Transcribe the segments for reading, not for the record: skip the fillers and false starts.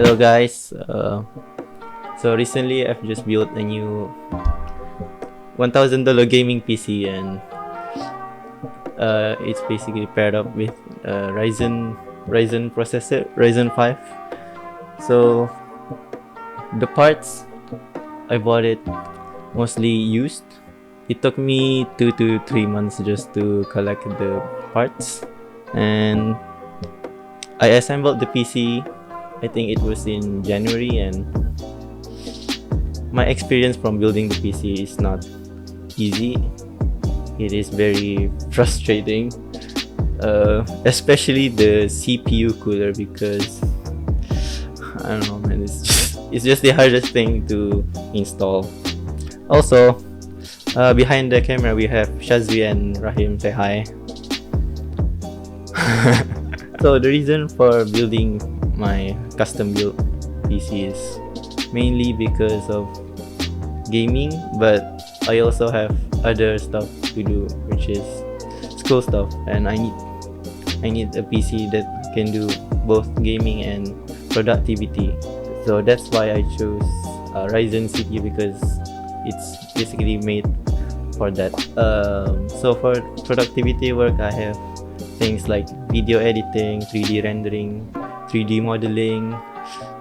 Hello guys. So recently I've just built a new $1,000 gaming PC, and it's basically paired up with Ryzen processor, Ryzen 5. So the parts, I bought it mostly used. It took me 2 to 3 months just to collect the parts, and I assembled the PC. I think it was in January, and my experience from building the PC is not easy. It is very frustrating, especially the CPU cooler, because I don't know, man. It's just the hardest thing to install. Also, behind the camera we have Shazvi and Rahim. Say hi. So the reason for building my custom built PC is mainly because of gaming, but I also have other stuff to do, which is school stuff, and I need a PC that can do both gaming and productivity. So that's why I chose Ryzen CPU, because it's basically made for that. So for productivity work, I have things like video editing, 3D rendering, 3D modeling,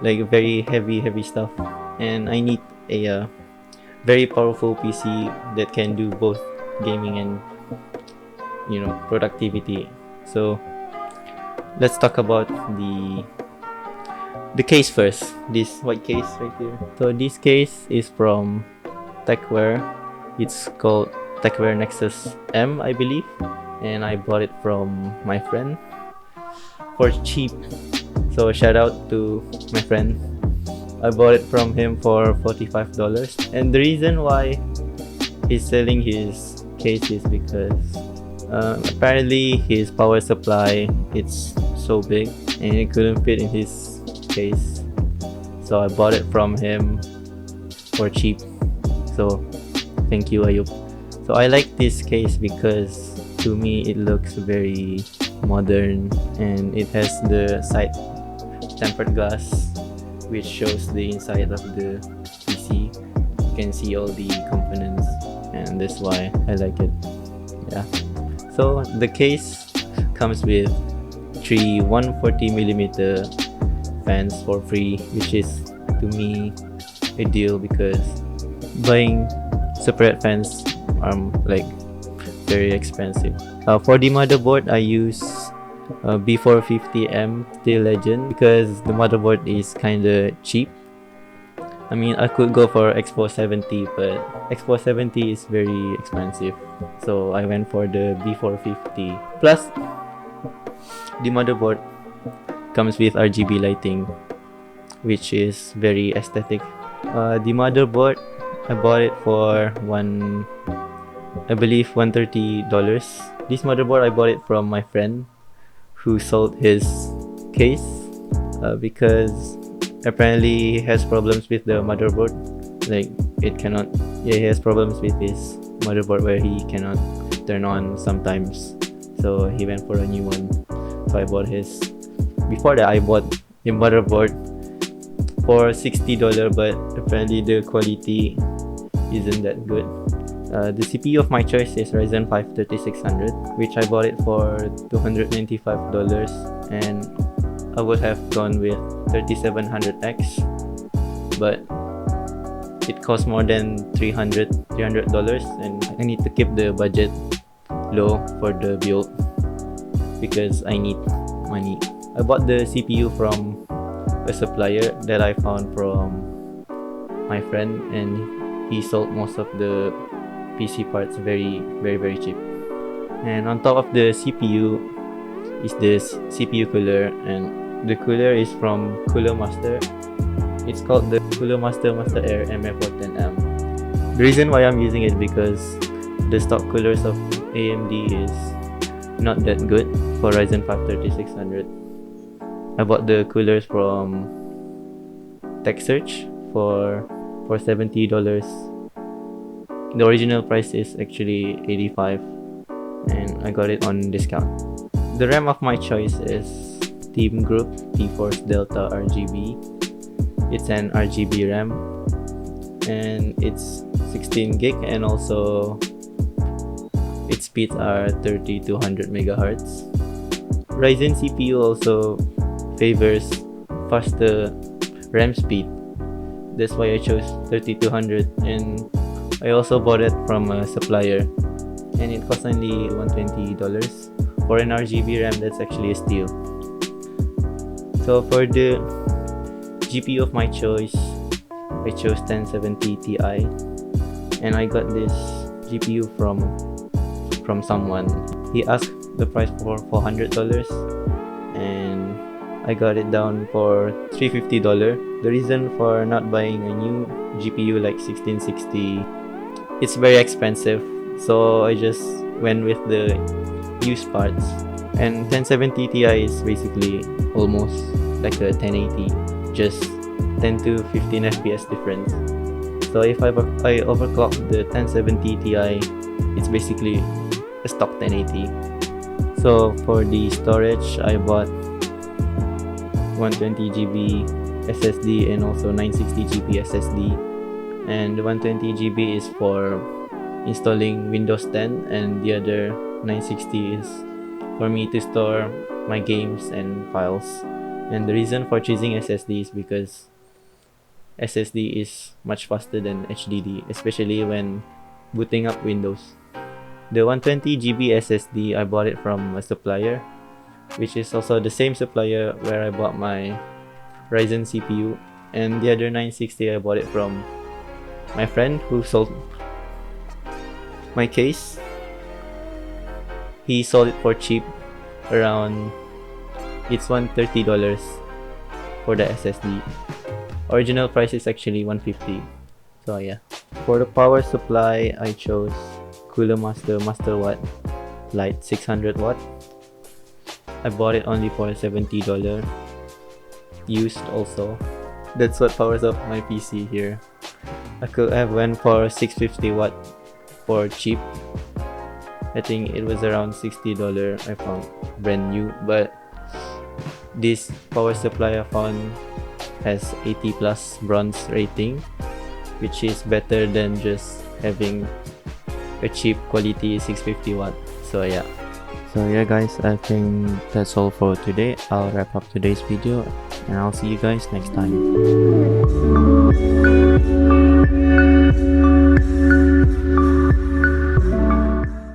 like very heavy stuff, and I need a very powerful PC that can do both gaming and productivity. So let's talk about the case first. This white case right here. So this case is from Techwear. It's called Techwear Nexus M, I believe, and I bought it from my friend for cheap. So shout out to my friend. I bought it from him for $45, and the reason why he's selling his case is because apparently his power supply, it's so big and it couldn't fit in his case. So I bought it from him for cheap. So thank you, Ayub. So I like this case because to me it looks very modern, and it has the side tempered glass which shows the inside of the PC. You can see all the components, and that's why I like it. Yeah. So the case comes with 3 140mm fans for free, which is to me ideal because buying separate fans are like very expensive. For the motherboard, I use B450M Steel Legend because the motherboard is kinda cheap. I mean, I could go for Expo 70, but Expo 70 is very expensive, so I went for the B450. Plus, the motherboard comes with RGB lighting, which is very aesthetic. The motherboard, I bought it for I believe $130. This motherboard, I bought it from my friend who sold his case because apparently he has problems with the motherboard. Like he has problems with his motherboard where he cannot turn on sometimes. So he went for a new one. So I bought his. Before that, I bought a motherboard for $60, but apparently the quality isn't that good. The CPU of my choice is Ryzen 5 3600, which I bought it for $295, and I would have gone with 3700X, but it costs more than $300, and I need to keep the budget low for the build because I need money. I bought the CPU from a supplier that I found from my friend, and he sold most of the PC parts very cheap. And on top of the CPU is this CPU cooler, and the cooler is from Cooler Master. It's called the Cooler Master Master Air MF410M. The reason why I'm using it because the stock coolers of AMD is not that good for Ryzen 5 3600. I bought the coolers from TechSearch for $70. The original price is actually $85, and I got it on discount. The RAM of my choice is Team Group T-Force Delta RGB. It's an RGB RAM, and it's 16 gig, and also its speeds are 30 to 100 megahertz. Ryzen CPU also favors faster RAM speed. That's why I chose 3200, and I also bought it from a supplier, and it cost only $120. For an RGB RAM, that's actually a steal. So for the GPU of my choice, I chose 1070 Ti, and I got this GPU from someone. He asked the price for $400, and I got it down for $350. The reason for not buying a new GPU like 1660, it's very expensive, so I just went with the used parts. And 1070 Ti is basically almost like a 1080, just 10 to 15 FPS difference. So if I overclock the 1070 Ti, it's basically a stock 1080. So for the storage, I bought 120GB SSD and also 960GB SSD. And the 120GB is for installing Windows 10, and the other 960 is for me to store my games and files. And the reason for choosing SSD is because SSD is much faster than HDD, especially when booting up Windows. The 120GB SSD, I bought it from a supplier, which is also the same supplier where I bought my Ryzen CPU. And the other 960, I bought it from my friend who sold my case. He sold it for cheap, around, it's $130 for the SSD. Original price is actually $150. So yeah. For the power supply, I chose Cooler Master Master Watt Lite 600 watt. I bought it only for $70, used also. That's what powers up my PC here. I could have went for 650 watt for cheap. I think it was around $60 I found brand new, but this power supply I found has 80 plus bronze rating, which is better than just having a cheap quality 650 watt. So yeah. So yeah guys, I think that's all for today. I'll wrap up today's video, and I'll see you guys next time.